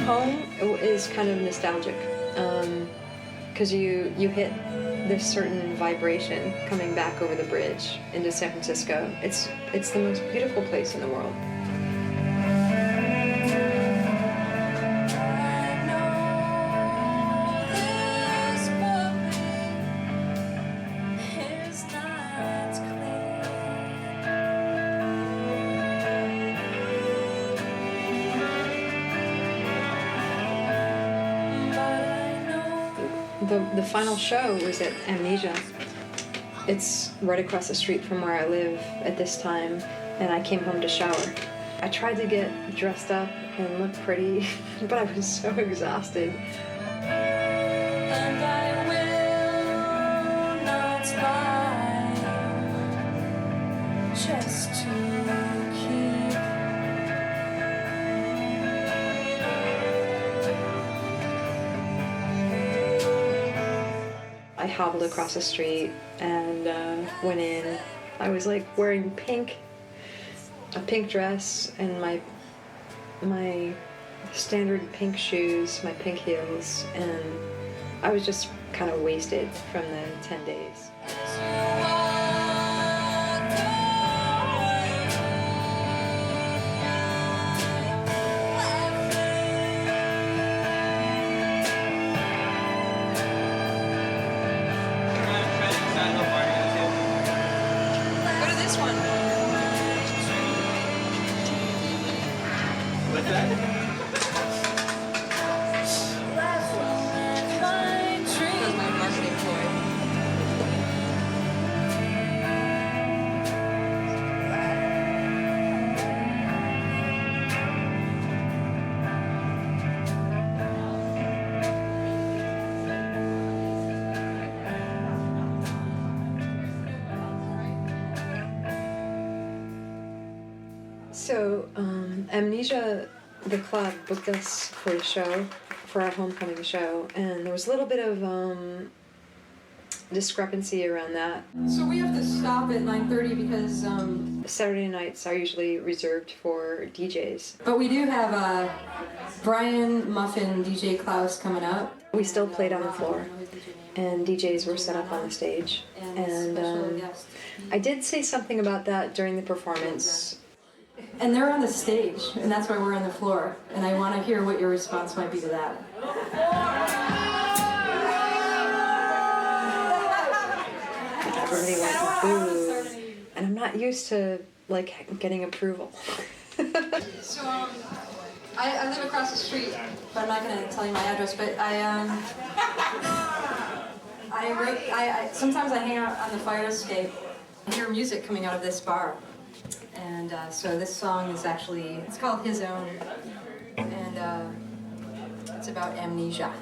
Home is kind of nostalgic because you hit this certain vibration coming back over the bridge into San Francisco. It's the most beautiful place in the world. The final show was at Amnesia. It's right across the street from where I live at this time, and I came home to shower. I tried to get dressed up and look pretty, but I was so exhausted. And I will not lie, just to keep I hobbled across the street and went in. I was like wearing a pink dress and my standard pink shoes, my pink heels, and I was just kind of wasted from the 10 days. So, Amnesia, the club, booked us for the show, for our homecoming show, and there was a little bit of discrepancy around that. So we have to stop at 9:30 because Saturday nights are usually reserved for DJs. But we do have Brian Muffin, DJ Klaus coming up. We still played on the floor, and DJs were set up on the stage. And I did say something about that during the performance. And they're on the stage, and that's why we're on the floor. And I want to hear what your response might be to that. Everybody went, boo. And I'm not used to, like, getting approval. So, I live across the street, but I'm not going to tell you my address, but sometimes I hang out on the fire escape Hear music coming out of this bar. And so this song is actually, it's called His Own. And it's about amnesia.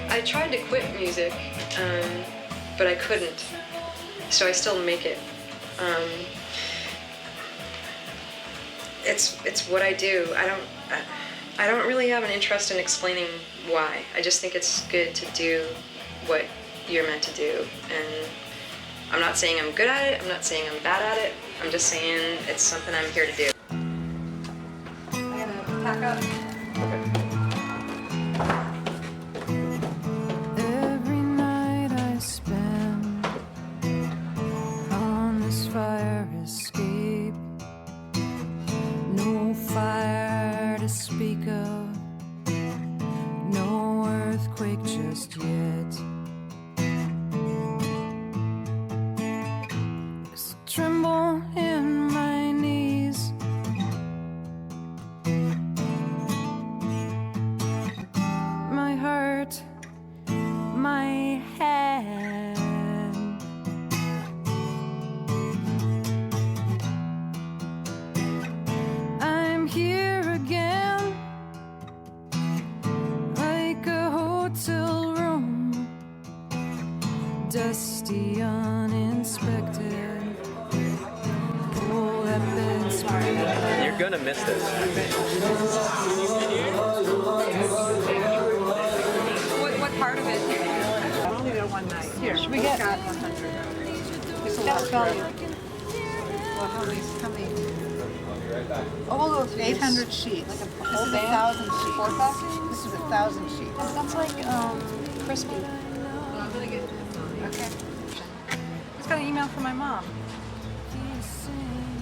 I tried to quit music, but I couldn't, so I still make it. It's what I do. I don't really have an interest in explaining why. I just think it's good to do what you're meant to do, and I'm not saying I'm good at it. I'm not saying I'm bad at it. I'm just saying it's something I'm here to do. I'm gonna pack up. Every night I spend on this fire escape. No fire to speak of, no earthquake just yet. There's a tremble in my knees. My heart, my head. I'm here again, like a hotel room, dusty, uninspected. Pull that bed spread. You're gonna miss this. What part of it? I only did one night. Here, should we get 100? It's a lot of value. Well, how many? Oh, we'll go through 800 sheets. Like a whole band? This is 1,000 sheets. 4,000? This is 1,000 sheets. That's like crispy. Oh, really good. Okay. Just got an email from my mom.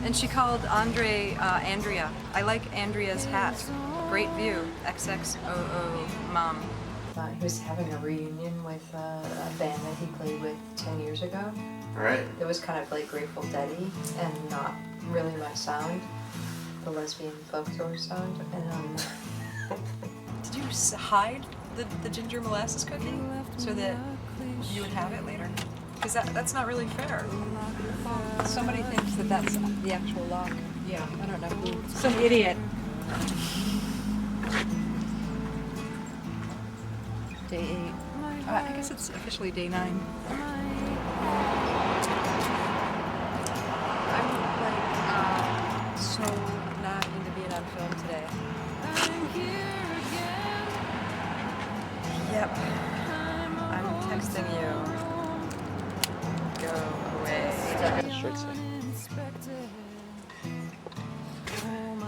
And she called André Andrea. I like Andrea's hat. Great view. XXOO mom. He was having a reunion with a band that he played with 10 years ago. Right. It was kind of like Grateful Dead-y and not really my sound, the lesbian folk sort of sound. And did you hide the ginger molasses cookie so that you would have it later? Because that's not really fair. Somebody thinks that that's the actual lock. Yeah, I don't know who. Some idiot. Day 8. I guess it's officially day 9. I'm like so not into being on film today. Yep. I'm texting you. Go away.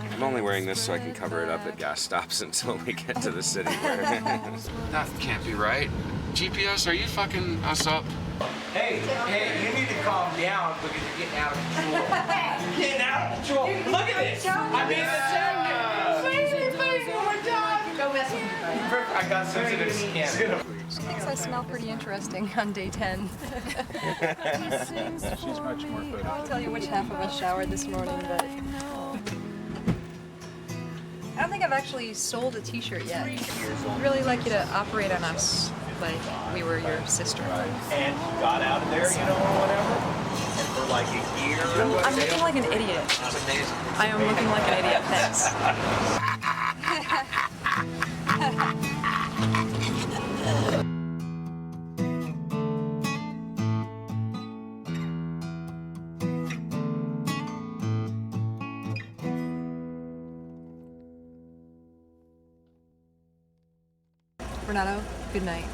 I'm only wearing this so I can cover it up at gas stops until we get to the city. That can't be right. GPS, are you fucking us up? Hey, you need to calm down because you're getting out of control. You're getting out of control. Look at this. I mean, Go mess with me. I got sensitive skin. She thinks I smell pretty interesting on day 10. She's much more footage. I'll tell you which half of us showered this morning, but I don't think I've actually sold a t-shirt yet. I'd really like you to operate on us like we were your sister. And you got out of there, you know, or whatever, and for like a year. I'm looking like an idiot. That's amazing. I am looking like an idiot, thanks. Renato, good night.